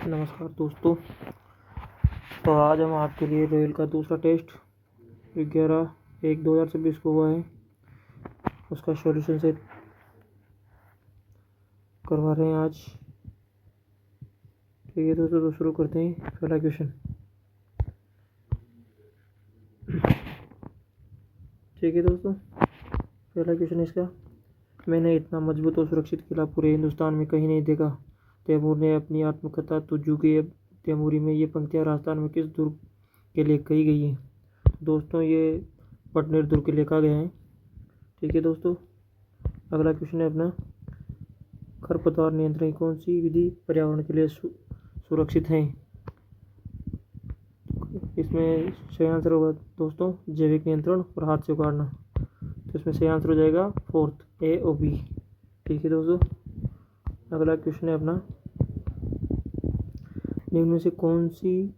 नमस्कार दोस्तों। तो आज हम आपके लिए रोयल का दूसरा टेस्ट 11/1/2026 को हुआ है, उसका सॉल्यूशन से करवा रहे हैं आज। ठीक है दोस्तों, तो शुरू करते हैं। पहला क्वेश्चन। ठीक है दोस्तों, पहला क्वेश्चन इसका। मैंने इतना मजबूत और सुरक्षित किला पूरे हिंदुस्तान में कहीं नहीं देखा। तैमूर ने अपनी आत्मकथा तुजुक-ए तैमूरी में ये पंक्तियाँ राजस्थान में किस दुर्ग के लिए कही गई हैं? दोस्तों, ये पटनेर दुर्ग के लिए कहा गया है। ठीक है दोस्तों, अगला क्वेश्चन है अपना। खरपतवार नियंत्रण की कौन सी विधि पर्यावरण के लिए सुरक्षित है? इसमें सही आंसर होगा दोस्तों जैविक नियंत्रण और हाथ से उगाड़ना। तो इसमें सही आंसर हो जाएगा फोर्थ, ए और बी। ठीक है दोस्तों, अगला क्वेश्चन है अपना। निम्न में से कौन सी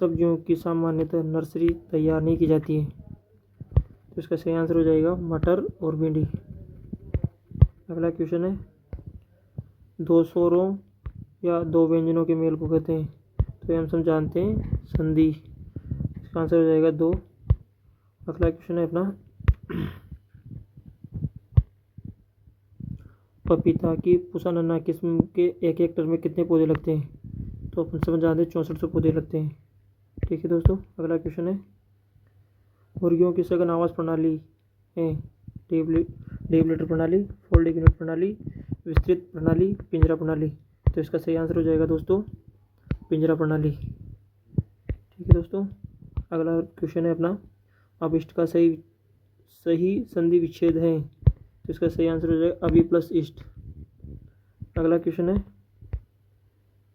सब्जियों की सामान्यतः नर्सरी तैयार नहीं की जाती है? तो इसका सही आंसर हो जाएगा मटर और भिंडी। अगला क्वेश्चन है। दो स्वरों या दो व्यंजनों के मेल को कहते हैं? तो हम सब जानते हैं संधि। इसका आंसर हो जाएगा 2। अगला क्वेश्चन है अपना। पपीता की पुसानन्ना किस्म के एक हेक्टेयर में कितने पौधे लगते हैं? तो अपन समझ जानते हैं 6400 पौधे लगते हैं। ठीक है दोस्तों, अगला क्वेश्चन है। मुर्गियों की सघन आवास प्रणाली है डेवलेटर प्रणाली, फोल्डिंग यूनिट प्रणाली, विस्तृत प्रणाली, पिंजरा प्रणाली। तो इसका सही आंसर हो जाएगा दोस्तों पिंजरा प्रणाली। ठीक है दोस्तों, अगला क्वेश्चन है अपना। अभिष्ट का सही संधि विच्छेद है? तो इसका सही आंसर हो जाएगा अभी प्लस इष्ट। अगला क्वेश्चन है।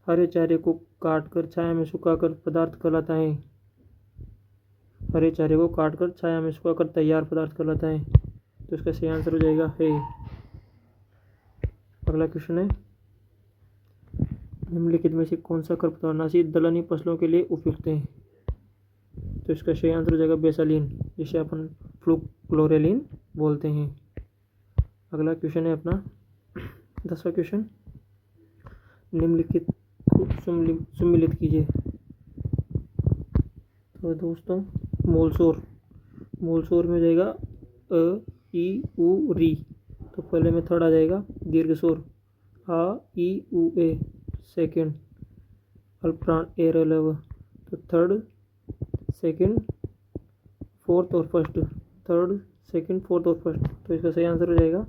हरे चारे को काटकर छाया में सुखाकर पदार्थ कहलाता है? हरे चारे को काटकर छाया में सुखाकर तैयार पदार्थ कहलाता है। तो इसका सही आंसर हो जाएगा है। अगला क्वेश्चन है। निम्नलिखित में से कौन सा खरपतवारनाशी दलहनी फसलों के लिए उपयुक्त है? तो इसका सही आंसर हो जाएगा बेसालीन, जिसे अपन फ्लुक्लोरेलिन बोलते हैं। अगला क्वेश्चन है अपना 10वां क्वेश्चन। निम्नलिखित को सम्मिलित कीजिए। तो दोस्तों मूलशोर में जाएगा अ ई उ री। तो पहले में थर्ड आ जाएगा दीर्घ स्वर आ ई उ ए। सेकेंड अल्पप्राण ए र ल व। तो थर्ड, सेकेंड, फोर्थ और फर्स्ट। थर्ड, सेकेंड, फोर्थ और फर्स्ट। तो इसका सही आंसर हो जाएगा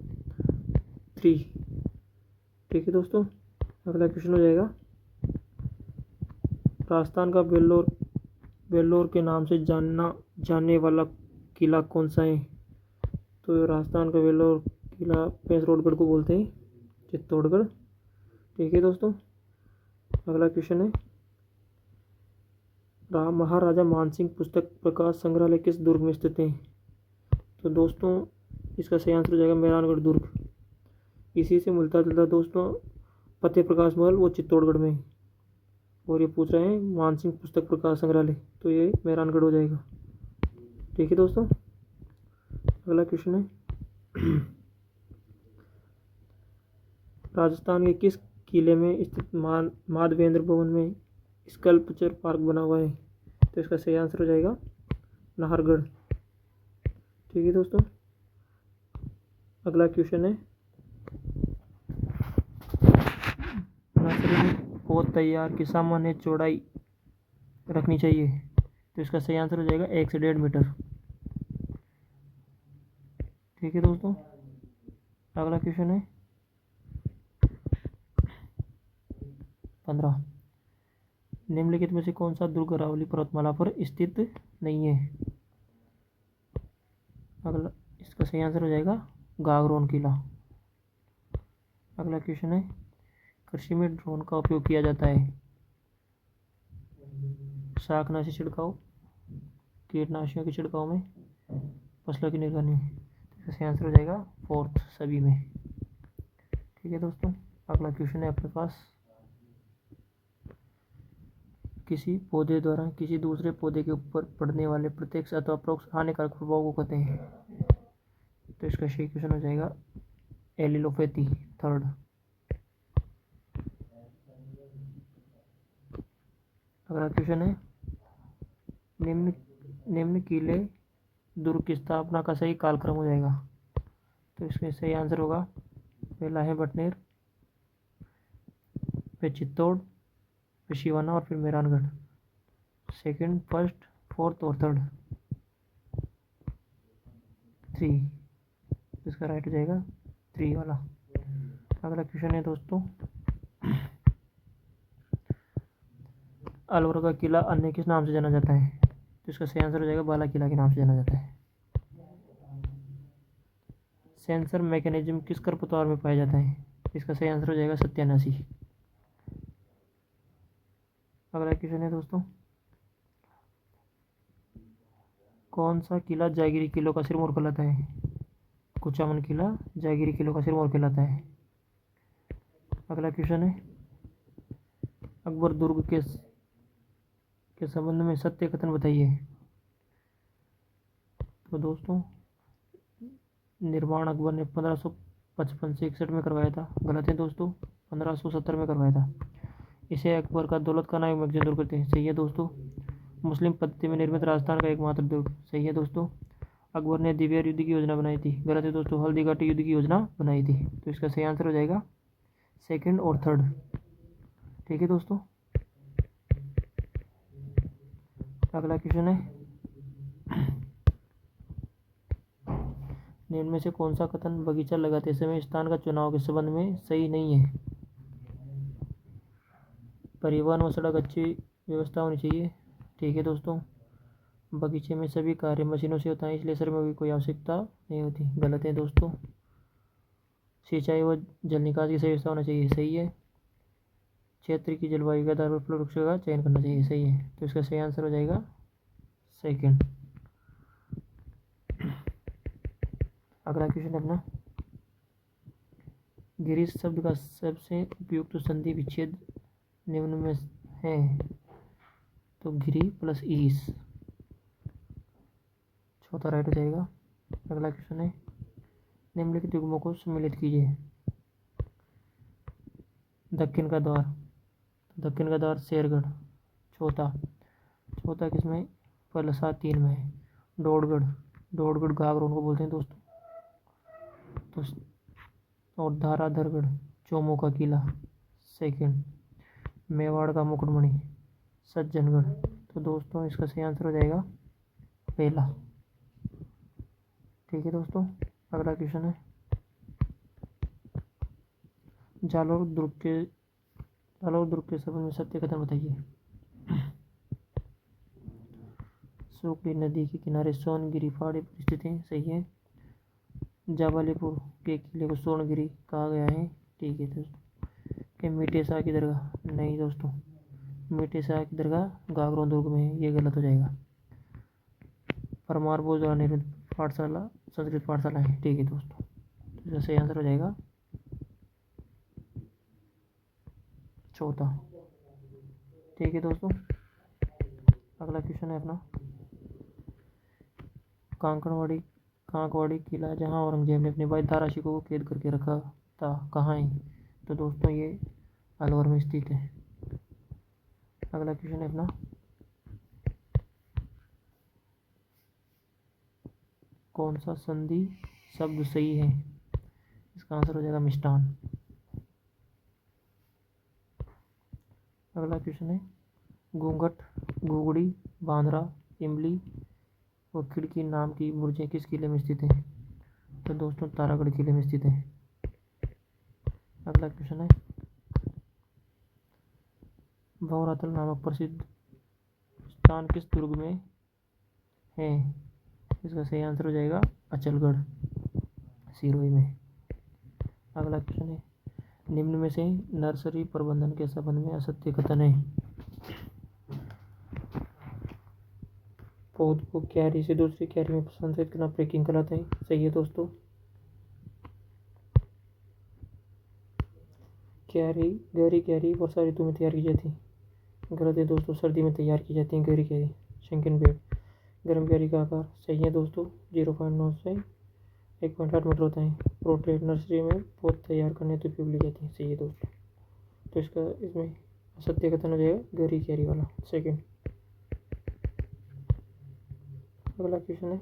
3। ठीक है दोस्तों, अगला क्वेश्चन हो जाएगा। राजस्थान का वेल्लोर के नाम से जाने वाला किला कौन सा है? तो राजस्थान का वेल्लोर किला पेंसरोडगढ़ को बोलते हैं, चित्तौड़गढ़। ठीक है दोस्तों, अगला क्वेश्चन है। महाराजा मानसिंह पुस्तक प्रकाश संग्रहालय किस दुर्ग में स्थित है? तो दोस्तों इसका सही आंसर हो जाएगा मेहरानगढ़ दुर्ग। इसी से मिलता जुलता दोस्तों फतेह प्रकाश महल, वो चित्तौड़गढ़ में। और ये पूछ रहे हैं मानसिंह पुस्तक प्रकाश संग्रहालय, तो ये मेहरानगढ़ हो जाएगा। ठीक है दोस्तों, अगला क्वेश्चन है। राजस्थान के किस किले में स्थित माधवेंद्र भवन में स्कल्पचर पार्क बना हुआ है? तो इसका सही आंसर हो जाएगा नाहरगढ़। ठीक है दोस्तों, अगला क्वेश्चन है। नर्सरी में पौध तैयार की सामान्य चौड़ाई रखनी चाहिए? तो इसका सही आंसर हो जाएगा 1 से 1.5 मीटर। ठीक है दोस्तों, अगला क्वेश्चन है 15। निम्नलिखित में से कौन सा दुर्ग अरावली पर्वतमाला पर स्थित नहीं है? अगला इसका सही आंसर हो जाएगा गागरोन किला। अगला क्वेश्चन है। कृषि में ड्रोन का उपयोग किया जाता है? शाकनाशी छिड़काव, कीटनाशियों के छिड़काव में, फसलों की निगरानी में। इसका सही आंसर हो जाएगा फोर्थ, सभी में। ठीक है दोस्तों, अगला क्वेश्चन है अपने पास। किसी पौधे द्वारा किसी दूसरे पौधे के ऊपर पड़ने वाले प्रत्यक्ष अथवा परोक्ष हानिकारक प्रभाव को कहते हैं? तो इसका सही क्वेश्चन हो जाएगा एलिलोपैथी, थर्ड। अगला क्वेश्चन है, निम्न निम्न किले दुर्ग की स्थापना का सही कालक्रम हो जाएगा। तो इसमें सही आंसर होगा, पहला है बटनेर, फिर चित्तौड़, फिर शिवाना और फिर मेहरानगढ़। सेकंड, फर्स्ट, फोर्थ और थर्ड, 3। इसका राइट हो जाएगा 3 वाला। अगला क्वेश्चन है दोस्तों, अलवर का किला अन्य किस नाम से जाना जाता है। तो इसका सही आंसर हो जाएगा बाला किला के नाम से जाना जाता है। सेंसर मैकेनिज्म किस खरपतवार में पाया जाता है। इसका सही आंसर हो जाएगा सत्यानाशी। अगला क्वेश्चन है दोस्तों, कौन सा किला जागीरी किलों का सिरमौर कहलाता है। कुचामन किला जागीरी किलों का सिरमौर कहलाता है। अगला क्वेश्चन है, अकबर दुर्ग के संबंध में सत्य कथन बताइए। तो दोस्तों, निर्माण अकबर ने 1555 से 61 में करवाया था। गलत है दोस्तों, 1570 में करवाया था। इसे अकबर का दौलत का नायक मखजून दुर्ग कहते हैं। सही है दोस्तों। मुस्लिम पद्धति में निर्मित राजस्थान का एकमात्र दुर्ग। सही है दोस्तों। अकबर ने दिव्या युद्ध की योजना बनाई थी। गलत है दोस्तों, हल्दी घाटी युद्ध की योजना बनाई थी। तो इसका सही आंसर हो जाएगा सेकंड और थर्ड। ठीक है दोस्तों। अगला क्वेश्चन है, निम्न में से कौन सा कथन बगीचा लगाते समय स्थान का चुनाव के संबंध में सही नहीं है। परिवहन व सड़क अच्छी व्यवस्था होनी चाहिए। ठीक है दोस्तों। बगीचे में सभी कार्य मशीनों से होता है, इसलिए श्रमिकों की कोई आवश्यकता नहीं होती। गलत है दोस्तों। सिंचाई व जल निकास की सही व्यवस्था होना चाहिए। सही है। क्षेत्र की जलवायु के आधार पर फल वृक्षों का चयन करना चाहिए। सही है। तो इसका सही आंसर हो जाएगा सेकंड। अगला क्वेश्चन है अपना, गिरी शब्द का सबसे उपयुक्त संधि विच्छेद निम्न में है। तो गिरी प्लस ईस, चौथा राइट हो जाएगा। अगला क्वेश्चन है, निम्नलिखित युग्मों को सम्मिलित कीजिए। दक्षिण का द्वार शेरगढ़, चौथा किसमें, पलसा 3 में है। डोड़गढ़ घाघर उनको बोलते हैं दोस्तों। तो और धाराधरगढ़ चोमू का किला, सेकंड। मेवाड़ का मुकुटमणि सज्जनगढ़। तो दोस्तों इसका सही आंसर हो जाएगा पहला। ठीक है दोस्तों। अगला क्वेश्चन है, जालोर दुर्ग के संबंध में सत्य कथन बताइए। सुकली नदी के किनारे सोनगिरी पहाड़ी पर स्थित है। सही है। जाबालीपुर के किले को सोनगिरी कहा गया है। ठीक है दोस्तों। क्या मीठे शाह की दरगाह, नहीं दोस्तों, मीठे शाह की दरगाह गागरों दुर्ग में है, ये गलत हो जाएगा। परमार बोस द्वारा निर्मित पाठशाला संस्कृत पाठशाला है। ठीक है दोस्तों। तो इसका सही आंसर हो जाएगा चौथा। ठीक है दोस्तों। अगला क्वेश्चन है अपना, कांकवाड़ी किला जहां औरंगजेब ने अपने भाई दारा शिकोह को कैद करके रखा था, कहाँ है। तो दोस्तों ये अलवर में स्थित है। अगला क्वेश्चन है अपना, कौन सा संधि शब्द सही है। इसका आंसर हो जाएगा मिष्टान। अगला क्वेश्चन है, घूंघट, घुघड़ी, बांद्रा, इमली और खिड़की नाम की बुर्जें किस किले में स्थित हैं। तो दोस्तों तारागढ़ किले में स्थित है। अगला क्वेश्चन है, भंवरातल नामक प्रसिद्ध स्थान किस दुर्ग में है। इसका सही आंसर हो जाएगा अचलगढ़ सिरोही में। अगला क्वेश्चन है, निम्न में से नर्सरी प्रबंधन के संबंध में असत्य कथन है। पौध को क्यारी से दूसरी क्यारी में स्थानांतरित करना ब्रेकिंग कहलाता है। सही है दोस्तों। गहरी क्यारी वर्षा ऋतु में तैयार की जाती है। गलत है दोस्तों, सर्दी में तैयार की जाती है गहरी क्यारी। शंकिन बेड, गर्म क्यारी का आकार सही है दोस्तों, 0.9 से 1.8 मीटर होता है। प्रोट्रेट नर्सरी में पौध तैयार करने हेतु उपयोग ली जाती है। सही है दोस्तों। तो इसमें असत्य कथन हो जाएगा गहरी कैरी वाला सेकंड। अगला क्वेश्चन है,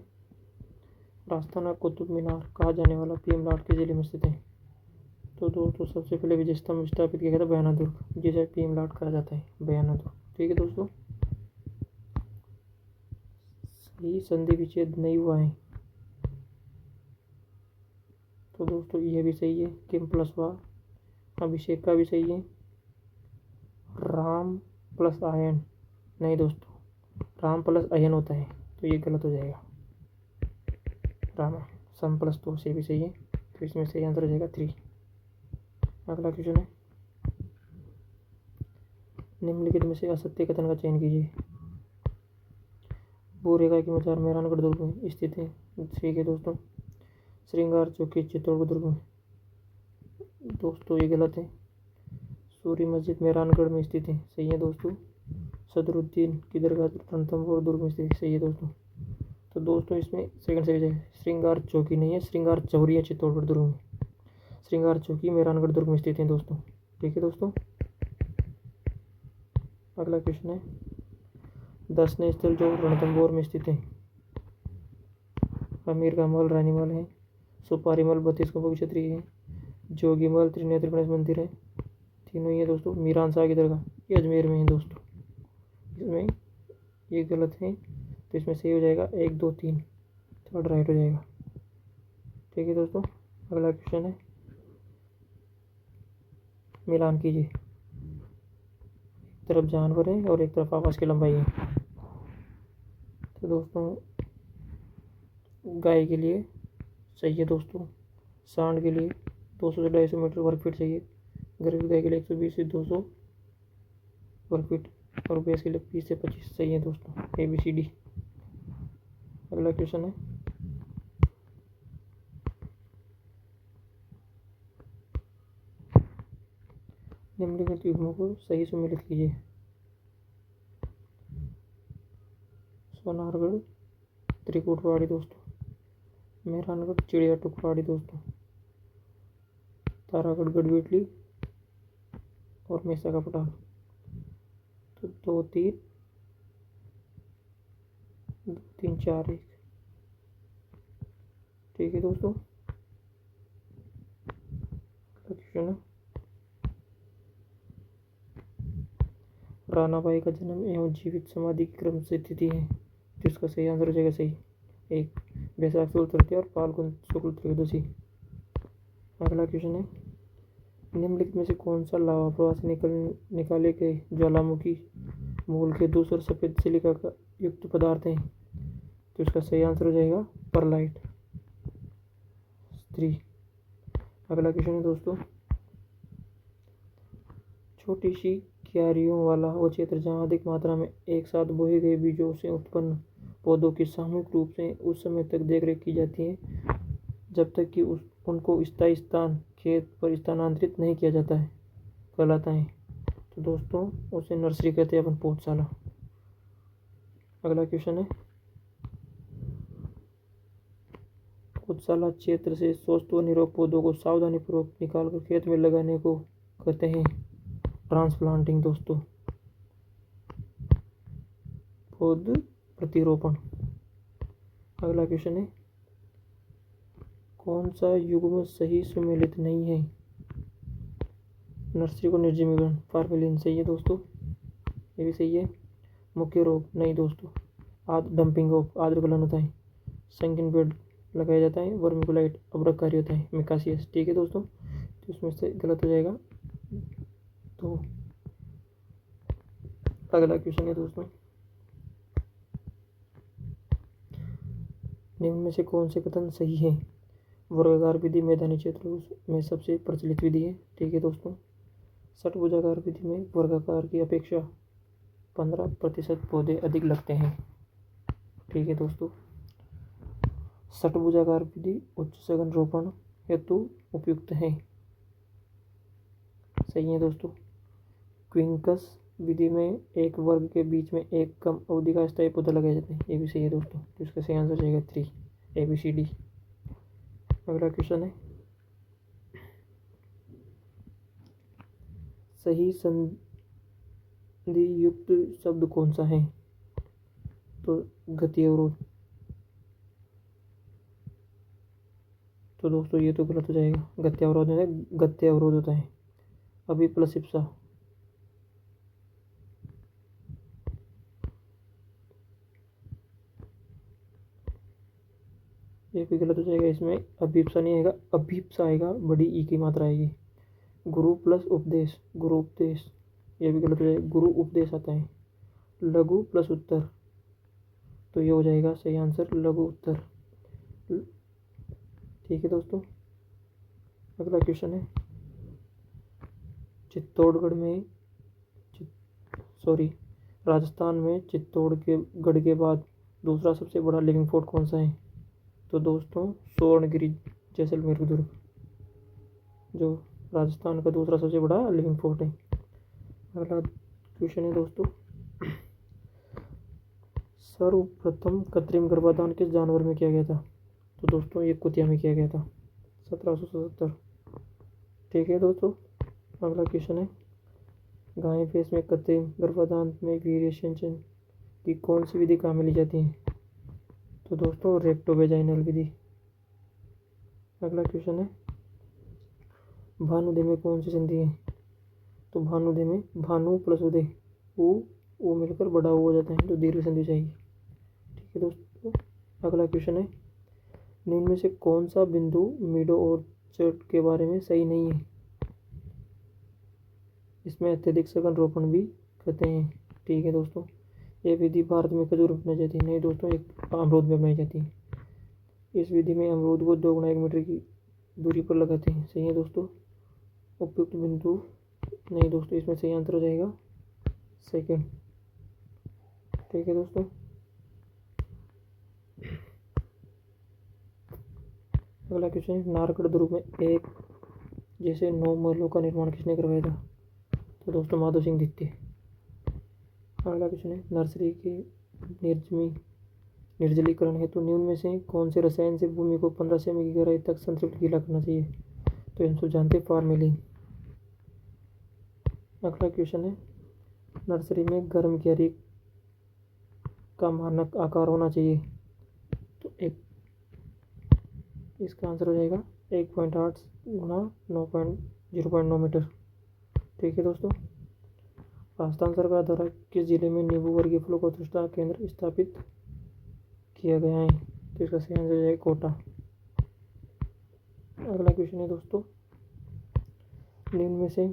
रास्ताना कुतुब मीनार कहा जाने वाला पीएम लाट के जिले में स्थित है। तो दोस्तों सबसे पहले विजय स्तंभ स्थापित किया गया था बयानादुर्ग, जिसे पीएम लाट कहा जाता है, बयानादुर्ग। ठीक है दोस्तों, सही संधि विच्छेद नहीं हुआ है। तो दोस्तों यह भी सही है, किम प्लस वा। अभिषेक का भी सही है, राम प्लस आयन। नहीं दोस्तों, राम प्लस अयन होता है, तो ये गलत हो जाएगा। राम सम प्लस तो से भी सही है, तो इसमें सही आंसर हो जाएगा 3। अगला क्वेश्चन है, निम्नलिखित में से असत्य कथन का चयन कीजिए। भूरेखा की मजार मेहरानगढ़ दुर्ग में स्थित है। ठीक है दोस्तों, श्रृंगार चौकी चित्तौड़गढ़ दुर्ग में। दोस्तों ये गलत है, सूरी मस्जिद मेहरानगढ़ में स्थित है। सही है दोस्तों, सदरुद्दीन की दरगाह रणथंभौर दुर्ग में स्थित है। सही है दोस्तों, तो दोस्तों इसमें सेकंड सही है, श्रृंगार चौकी नहीं है, श्रृंगार चौरी है चित्तौड़गढ़ दुर्ग में। श्रृंगार चौकी मेहरानगढ़ दुर्ग में स्थित है दोस्तों। ठीक है दोस्तों, अगला क्वेश्चन है, दर्शनीय स्थल जो रणथंभौर में स्थित है। अमीर का महल, रानी महल है, सुपारी महल 32 कुंभों की छतरी है, जोगी महल, त्रिनेत्र गणेश मंदिर है। तीनों ही है दोस्तों। मीरान शाह की दरगाह ये अजमेर में है दोस्तों। इसमें ये गलत है, तो इसमें सही हो जाएगा 1 2 3, थर्ड राइट हो जाएगा। ठीक है दोस्तों, अगला क्वेश्चन है, मिलान कीजिए। एक तरफ जानवर है और एक तरफ आवाज़ की लंबाई है। तो दोस्तों गाय के लिए सही है दोस्तों, सांड के लिए 200 से 250 मीटर वर्ग फीट चाहिए, गर्भ गाय के लिए 120 से 200 वर्ग फीट, और भैंस के लिए 20 से 25। सही है दोस्तों, ABCD। अगला क्वेश्चन है, निम्नलिखित युग्मों को सही सुमेलित कीजिए। सोनारगढ़ त्रिकुटवाड़ी दोस्तों, मेहरानगढ़ चिड़िया टुकवाड़ी दोस्तों, तारागढ़ गढ़वेटली और मेसा का पठार। तो 2 3 2 3 4 1। ठीक है दोस्तों, क्वेश्चन है, रानाबाई का जन्म एवं जीवित समाधि की क्रम से तिथि है। तो इसका सही आंसर हो जाएगा सही 1, बैसाख शुक्ल तृतीया और फाल्गुन शुक्ल त्रयोदशी। अगला क्वेश्चन है, निम्नलिखित में से कौन सा लावा प्रवाह से निकाले गए ज्वालामुखी मूल के दूसरे सफेद सिलिका का युक्त पदार्थ है। तो इसका सही आंसर हो जाएगा परलाइट 3। अगला क्वेश्चन है दोस्तों, छोटी सी क्यारियों वाला वो क्षेत्र जहाँ अधिक मात्रा में एक साथ बोए गए बीजों से उत्पन्न पौधों की सामूहिक रूप से उस समय तक देखरेख की जाती है जब तक कि उनको स्थायी स्थान खेत पर स्थानांतरित नहीं किया जाता है, कहलाता है। तो दोस्तों उसे नर्सरी कहते हैं अपन, पौधशाला। अगला क्वेश्चन है, पौधशाला क्षेत्र से स्वस्थ व निरोग पौधों को सावधानीपूर्वक निकालकर खेत में लगाने को कहते हैं ट्रांसप्लांटिंग दोस्तों, पौध प्रतिरोपण। अगला क्वेश्चन है, कौन सा युग्म सही सुमेलित नहीं है। नर्सरी को निर्जमीकरण फार्मेलिन सही है दोस्तों, ये भी सही है। मुख्य रोग नहीं दोस्तों, डंपिंग ऑफ आद्र गलन होता है, संकीर्ण बेड लगाया जाता है, वर्मिकुलाइट अब्रककारी होता है, मिकासियस। ठीक है दोस्तों, तो इसमें से गलत हो जाएगा तो। अगला क्वेश्चन है दोस्तों, निम्न में से कौन से कथन सही है। वर्गाकार विधि मैदानी क्षेत्रों में सबसे प्रचलित विधि है। ठीक है दोस्तों, षटभुजाकार विधि में वर्गाकार की अपेक्षा 15% पौधे अधिक लगते हैं। ठीक है दोस्तों, षटभुजाकार विधि उच्च सघन रोपण हेतु उपयुक्त है। सही है दोस्तों, क्विंकस विधि में एक वर्ग के बीच में एक कम अवधि का स्थायी पौधा लगाया जाता है। ये भी सही है दोस्तों, तो इसका सही आंसर जाएगा 3, ABCD। अगला क्वेश्चन है, सही संधि युक्त शब्द कौन सा है? तो गति अवरोध। तो दोस्तों ये तो गलत हो जाएगा, गति अवरोध है, गति अवरोध होता है। अभी प्लस इप्सा। ये भी गलत हो जाएगा, इसमें अभिप्सा नहीं आएगा, अभिप्सा आएगा, बड़ी ई की मात्रा आएगी। गुरु प्लस उपदेश, गुरु उपदेश, ये भी गलत हो जाएगा, गुरु उपदेश आता है। लघु प्लस उत्तर, तो ये हो जाएगा सही आंसर लघु उत्तर। ठीक है दोस्तों, अगला क्वेश्चन है चित्तौड़गढ़ में राजस्थान में चित्तौड़गढ़ के बाद दूसरा सबसे बड़ा लिविंग फोर्ट कौन सा है? तो दोस्तों स्वर्णगिरी जैसलमेर दुर्ग, जो राजस्थान का दूसरा सबसे बड़ा लिविंग फोर्ट है। अगला क्वेश्चन है दोस्तों, सर्वप्रथम कृत्रिम गर्भाधान किस जानवर में किया गया था? तो दोस्तों ये कुतिया में किया गया था 1777। ठीक है दोस्तों, अगला क्वेश्चन है गाय भैंस में कृत्रिम गर्भाधान में वीर्य संचयन की कौन सी विधि काम में ली जाती है? तो दोस्तों रेक्टोवेजाइनल विधि। अगला क्वेश्चन है भानुदय में कौन सी संधि है? तो भानुदय में भानु प्लस उदय, ऊ मिलकर बड़ा हो जाता है, तो दीर्घ संधि चाहिए। ठीक है दोस्तों, अगला क्वेश्चन है निम्न में से कौन सा बिंदु मीडो ऑर्चर्ड के बारे में सही नहीं है? इसमें अत्यधिक सघन रोपण भी कहते हैं। ठीक है दोस्तों, ये विधि भारत में खजूर में अपनाई जाती है, नहीं दोस्तों एक अमरूद में अपनाई जाती है। इस विधि में अमरूद को 2 गुना 1 मीटर की दूरी पर लगाते हैं। सही है दोस्तों, उपयुक्त बिंदु नहीं दोस्तों, इसमें सही आंसर हो जाएगा सेकंड। ठीक है दोस्तों, अगला क्वेश्चन है नारगढ़ दुर्ग में एक जैसे 9 महलों का निर्माण किसने करवाया था? तो दोस्तों माधव सिंह द्वितीय। अगला क्वेश्चन है नर्सरी के निर्जलीकरण हेतु निम्न में से कौन से रसायन से भूमि को 15 सेमी की गहराई तक संतृप्त गीला करना चाहिए? तो हम सब जानते हैं फार्मेलिन। अगला क्वेश्चन है नर्सरी में गर्म क्यारी का मानक आकार होना चाहिए? तो इसका आंसर हो जाएगा 1.8 गुना 0.9 मीटर। ठीक है दोस्तों, राजस्थान सरकार द्वारा किस जिले में नींबू वर्गीय फलों का उत्कृष्टता केंद्र स्थापित किया गया है? तो इसका सही आंसर हो जाएगा कोटा। अगला क्वेश्चन है दोस्तों निम्न में से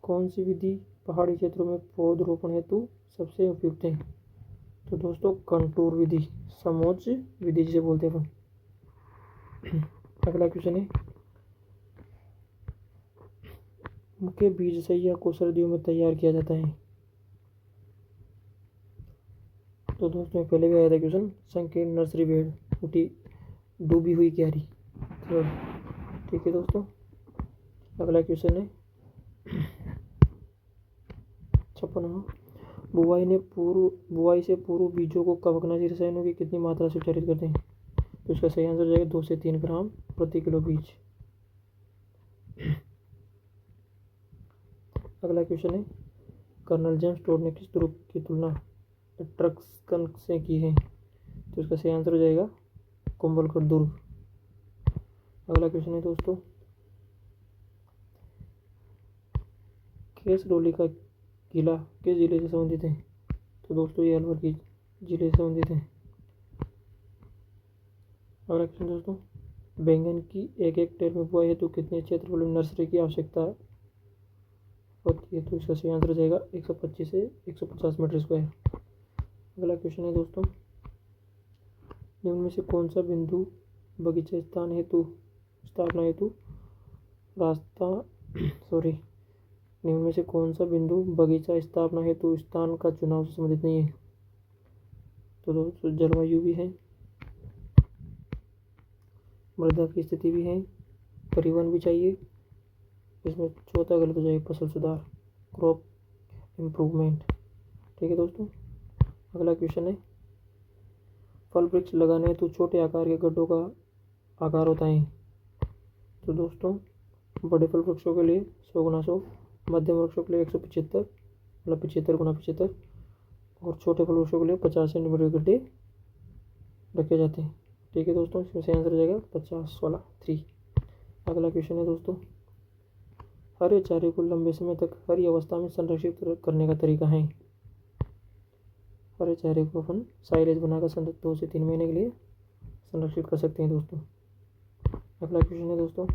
कौन सी विधि पहाड़ी क्षेत्रों में पौधरोपण हेतु सबसे उपयुक्त है? तो दोस्तों कंटूर विधि, समोच्च विधि जिसे बोलते हैं अपन। अगला क्वेश्चन है मुख्य बीज सैया को सर्दियों में तैयार किया जाता है? तो दोस्तों पहले भी आया था क्वेश्चन, संकीर्ण नर्सरी बेड, डूबी हुई क्यारी। ठीक है दोस्तों, अगला क्वेश्चन है 56वां, बुआई से पूर्व बीजों को कवकनाशी रसायनों की कितनी मात्रा से उपचारित करते हैं? तो इसका सही आंसर हो जाएगा 2 से 3 ग्राम प्रति किलो बीज। अगला क्वेश्चन है कर्नल जेम्स टोड ने किस दुर्ग की तुलना एट्रस्कन से की है? तो इसका सही आंसर हो जाएगा कुंभलगढ़ दुर्ग। अगला क्वेश्चन है दोस्तों केसरौली का किला किस जिले से संबंधित है? तो दोस्तों ये अलवर की जिले से संबंधित है। अगला क्वेश्चन दोस्तों बैंगन की 1 हेक्टेयर में बुआई हेतु कितने क्षेत्रफल में नर्सरी की आवश्यकता होती है? तो इसका सही आंसर हो जाएगा 125 से 150 मीटर स्क्वायर। अगला क्वेश्चन है दोस्तों निम्न में से कौन सा बिंदु बगीचा स्थापना हेतु निम्न में से कौन सा बिंदु बगीचा स्थापना हेतु स्थान का चुनाव से संबंधित नहीं है? तो दोस्तों जलवायु भी है, मृदा की स्थिति भी है, परिवहन भी चाहिए। इसमें चौथा गलत हो जाएगा फसल सुधार, क्रॉप इम्प्रूवमेंट। ठीक है दोस्तों, अगला क्वेश्चन है फल वृक्ष लगाने हेतु छोटे आकार के गड्ढों का आकार होता है? तो दोस्तों बड़े फल वृक्षों के लिए 100 गुना 100, मध्यम वृक्षों के लिए 175 मतलब 75 × 75, और छोटे फलवृक्षों के लिए 50 सेंटीमीटर गड्ढे रखे जाते हैं। ठीक है दोस्तों, इसमें से आंसर हो जाएगा 50 वाला 3। अगला क्वेश्चन है दोस्तों, हरे चारे को लंबे समय तक हरी अवस्था में संरक्षित करने का तरीका है। हरे चारे को अपन साइलेज बनाकर 2 से 3 महीने के लिए संरक्षित कर सकते हैं दोस्तों। अगला क्वेश्चन है दोस्तों,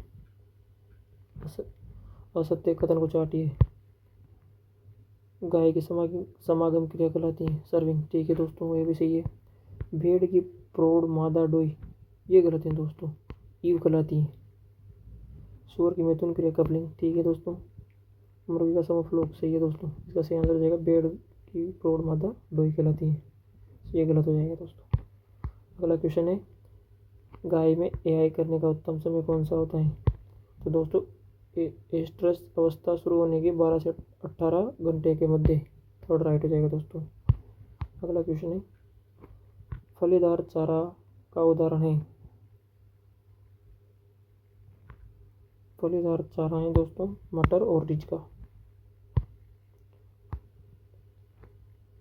असत्य कथन को चाटिए। गाय की समागम क्रिया कहलाती है सर्विंग। ठीक है दोस्तों, ये भी सही है। भेड़ की प्रौढ़ मादा डोई, ये गलत है दोस्तों, ईव कहलाती है। सूअर की मैथुन क्रिया कपलिंग। ठीक है दोस्तों। मुर्गी का समफ्लोक, सही है दोस्तों। इसका सही आंसर हो जाएगा भेड़ की प्रौढ़ मादा डोई कहलाती है, ये गलत हो जाएगा दोस्तों। अगला क्वेश्चन है, गाय में एआई करने का उत्तम समय कौन सा होता है। तो दोस्तों, एस्ट्रस अवस्था शुरू होने के 12 से 18 घंटे के मध्य, थर्ड राइट हो जाएगा दोस्तों। अगला क्वेश्चन है, फलीदार चारा का उदाहरण है। फलीदार चारा है दोस्तों मटर और रिजका।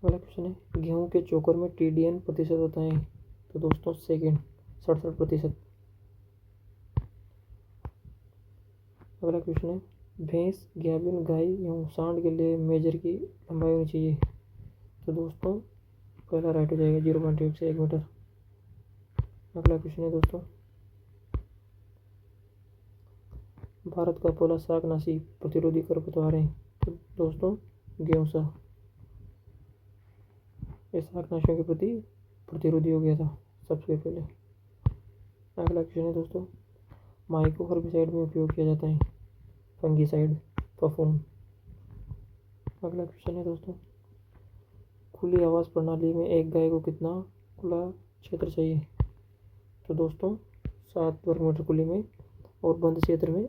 अगला क्वेश्चन है, गेहूं के चोकर में TDN प्रतिशत होता है। तो दोस्तों सेकेंड, 67%। अगला क्वेश्चन है, भैंस, गाभिन गाय एवं सांड के लिए मेजर की लंबाई होनी चाहिए। तो दोस्तों पहला राइट हो जाएगा 0.8 से 1 मीटर। अगला क्वेश्चन है दोस्तों, भारत का पहला शाकनाशी प्रतिरोधी खरपतवार है। तो दोस्तों गेहूं ये शाकनाशियों के प्रति प्रतिरोधी हो गया था सबसे पहले। अगला क्वेश्चन है दोस्तों, माइको हर्बिसाइड में उपयोग किया जाता है। फंगिसाइड, फफूंद। अगला क्वेश्चन है दोस्तों, खुली आवास प्रणाली में एक गाय को कितना खुला क्षेत्र चाहिए। तो दोस्तों 7 वर्ग मीटर खुले में, और बंद क्षेत्र में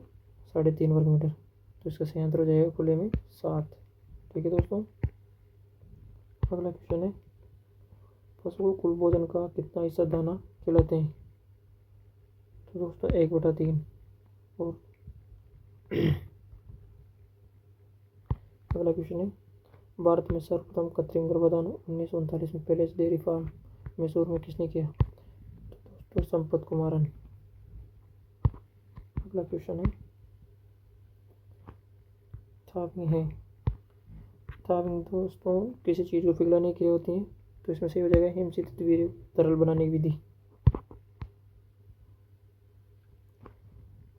3.5 वर्ग मीटर। तो इसका सही आंसर हो जाएगा खुले में 7। ठीक है दोस्तों। अगला क्वेश्चन है, पशु को कुल भोजन का कितना हिस्सा दाना खिलाते हैं। तो दोस्तों 1/3। और अगला क्वेश्चन है, भारत में सर्वप्रथम कृत्रिम गर्भाधान 1939 में पैलेस डेयरी फार्म मैसूर में किसने किया। तो दोस्तों संपत कुमारन। अगला क्वेश्चन है, थापिंग है। थापिंग दोस्तों किसी चीज़ को पिघलाने की होती है। तो इसमें से हो जाएगा हिमचित वीर्य तरल बनाने की विधि।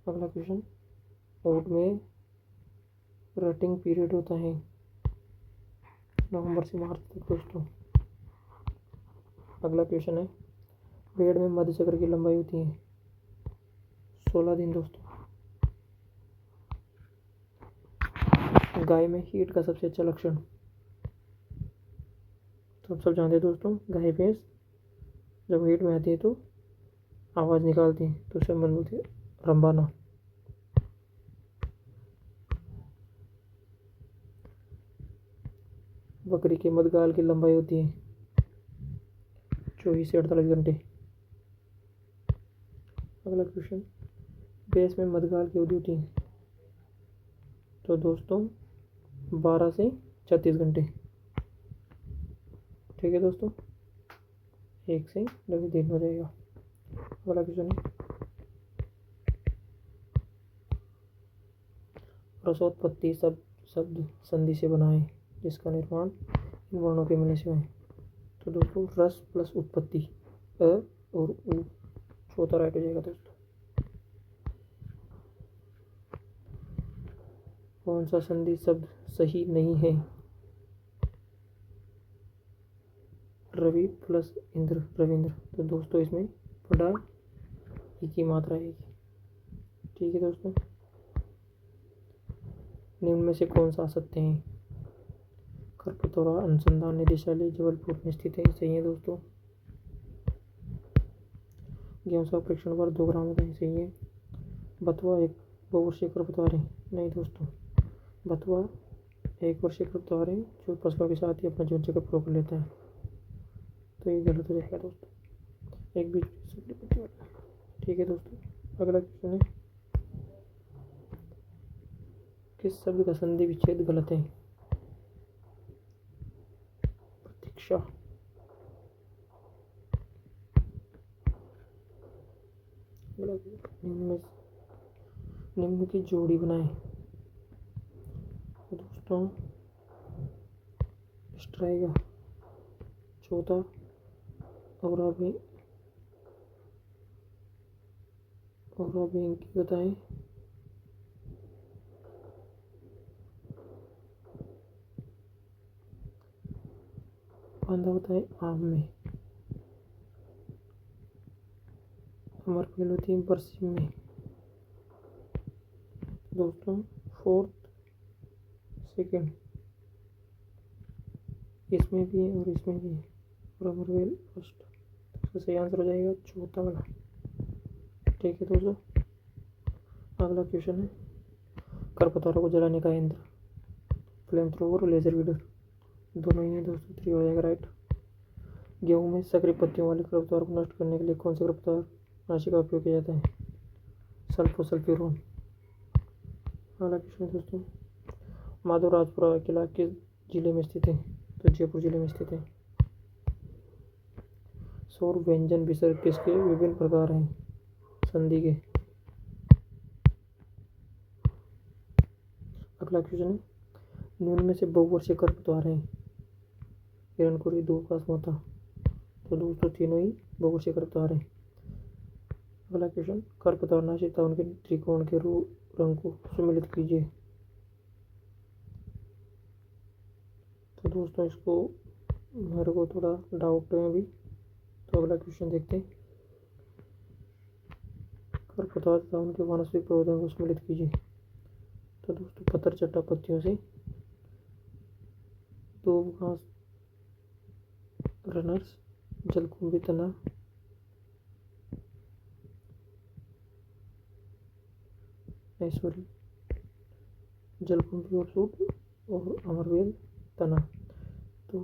अगला क्वेश्चन, ऊँट में रटिंग पीरियड होता है नवंबर से मार्च तक दोस्तों। अगला क्वेश्चन है, भेड़ में मध्य चक्र की लंबाई होती है 16 दिन दोस्तों। गाय में हीट का सबसे अच्छा लक्षण। तो आप सब जानते हैं दोस्तों, गाय भैंस जब हीट में आती है तो आवाज़ निकालती है, तो उसे मजबूत है रंबाना। बकरी के मध्यकाल की लंबाई होती है 24 से 48 घंटे। अगला क्वेश्चन, भैंस में मध्यकाल की अवधि होती है। तो दोस्तों 12 से 36 घंटे। ठीक है दोस्तों, 1 से 2 दिन हो जाएगा। अगला क्वेश्चन है, रसोत्पत्ति शब्द संधि से बना है जिसका निर्माण इन वर्णों के मिलने से है। तो दोस्तों रस प्लस उत्पत्ति, अ और उ, चौथा राइट हो जाएगा दोस्तों। कौन सा संधि शब्द सही नहीं है। रवि प्लस इंद्र, रविंद्र। तो दोस्तों इसमें बड़ा ई की मात्रा आएगी। ठीक है दोस्तों, निम्न में से कौन सा असत्य है। खरपतवार अनुसंधान निदेशालय जबलपुर में स्थित है, सही है दोस्तों। गेहूं का परीक्षण पर 2 ग्राम होता है, सही है। बथुआ एक बहुवर्षीय खरपतवार है, नहीं दोस्तों। बथुआ 1 वर्षीय खरपतवार है जो फसलों के साथ ही अपना जीवन चक्र पूरा कर लेता है, तो ये गलत हो जाएगा दोस्तों। एक बीच। ठीक है दोस्तों। अगला क्वेश्चन है, किस शब्द का संधि विच्छेद गलत है। प्रतीक्षा। निम्न की जोड़ी बनाएं। तो दोस्तों इष्ट रहेगा। चौथा और अभी इनकी बताएं। बांधा होता है आम में, अमर फेल होती है बरसिम में। दोस्तों फोर्थ सेकंड इसमें भी है और इसमें भी है, और अमर वेल फर्स्ट। तो सही आंसर हो जाएगा चौथा वाला। ठीक है दोस्तों, अगला क्वेश्चन है खरपतवारों को जलाने का यंत्र, फ्लेम थ्रोवर और लेजर वीडर, दोनों ही है दोस्तों। 3 हो जाएगा राइट। गेहूं में सक्रिय पत्तियों वाले खरपतवार को नष्ट करने के लिए कौन से खरपतवार नाशी का उपयोग किया जाता है? सल्फोसल्फ्यूरोन। अगला क्वेश्चन दोस्तों, माधवराजपुरा किला किस जिले में स्थित है? तो जयपुर जिले में स्थित है। सौर व्यंजन विसर्ग किसके विभिन्न प्रकार हैं? संधि के। अगला क्वेश्चन है निम्न में से बहुवर्षीय खरपतवार हैं? हिरणखुरी, दूब, मोथा। तो दोस्तों तीनों ही बहुवर्षीय खरपतवार हैं। अगला क्वेश्चन खरपतवार नाशी तथा उनके त्रिकोण के रंग को सम्मिलित कीजिए। तो दोस्तों इसको मेरे को थोड़ा डाउट है अभी, तो अगला क्वेश्चन देखते हैं। खरपतवार तथा उनके वानस्पतिक प्रवर्धन को सम्मिलित कीजिए। तो दोस्तों पत्थर चट्टा पत्तियों से, दूब घास, रनर्स, जलकुंभी तना, जलकुंभी और सूट और अमरवेल तना। तो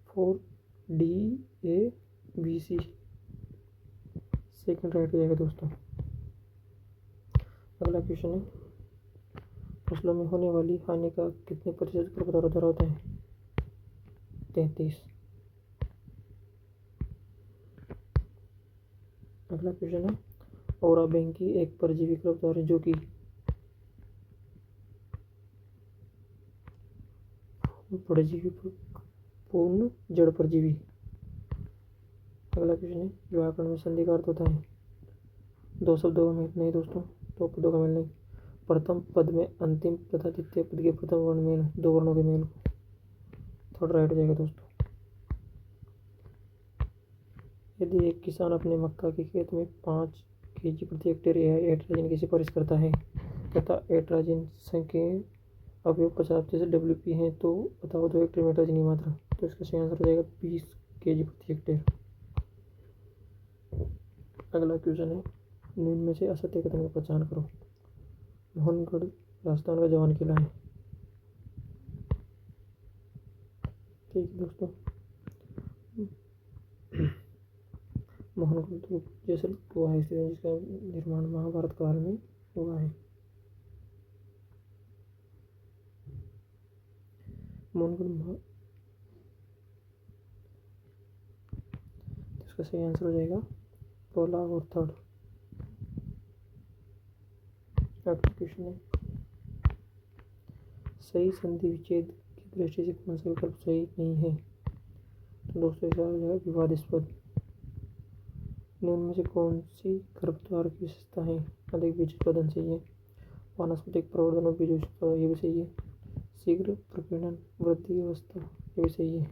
4DABC सेकंड राइट हो जाएगा दोस्तों। अगला क्वेश्चन है फसलों में होने वाली हानि का कितने प्रतिशत खरपतवारों द्वारा होता है? 33। अगला क्वेश्चन है ओरा बेंकी एक परजीवी खरपतवार है जो कि परजीवी पूर्ण जड़ परजीवी। अगला क्वेश्चन है व्याकरण में संधि का अर्थ होता है? 2 शब्दों का मेल नहीं दोस्तों, 2 पदों का मेल नहीं। प्रथम पद में अंतिम तथा द्वितीय पद के प्रथम वर्ण मेल, 2 वर्णों के मेल। थर्ड राइट हो जाएगा दोस्तों। यदि एक किसान अपने मक्का के खेत में 5 kg प्रति हेक्टेयर एट्राजिन की सिफारिश करता है तथा एट्राजिन संख्या अवयव 50% WP है, तो बताओ 2 हेक्टेयर में एट्राजिन की मात्रा। तो इसका सही आंसर हो जाएगा 20 kg प्रति हेक्टेयर। अगला क्वेश्चन है निम्न में से असत्य कथन की पहचान करो। मोहनगढ़ राजस्थान का जवान किला है। ठीक है दोस्तों, मोहनगढ़ जैसे हुआ है स्थित है जिसका निर्माण महाभारत काल में हुआ है। मोहनगढ़, इसका सही आंसर हो जाएगा पहला और थर्ड। अगला क्वेश्चन है सही संधि विच्छेद की दृष्टि से कौन सा विकल्प सही नहीं है? तो दोस्तों इसका हो जाएगा विवादास्पद। निम्न में से कौन सी खरपतवार की विशेषता है? अधिक बीज उत्पादन सही है। वानस्पतिक प्रवर्धन और बीज उत्पादन ये भी सही है। शीघ्र प्रकीर्णन वृद्धि अवस्था ये भी सही है।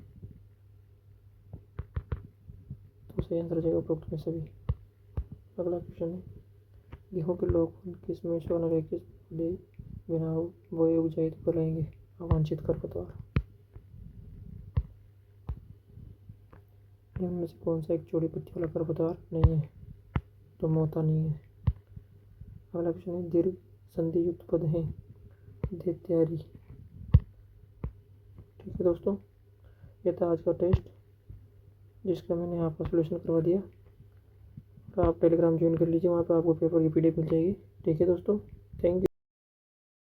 तो सही आंसर हो जाएगा उपरोक्त में सभी। अगला क्वेश्चन है गेहूं के लोग किस में सोना किस बिना बोए उग जाए तो कहलाएंगे अवांछित खरपतवार। इनमें से कौन सा एक चौड़ी पत्ती वाला खरपतवार नहीं है? तो मोता नहीं है। अगला क्वेश्चन है दीर्घ संधि युक्त पद है दैत्यारी। ठीक है दोस्तों, यह था आज का टेस्ट जिसका मैंने आपका सोल्यूशन करवा दिया। तो आप टेलीग्राम ज्वाइन कर लीजिए, वहाँ पर आपको पेपर की PDF मिल जाएगी। ठीक है दोस्तों, थैंक यू।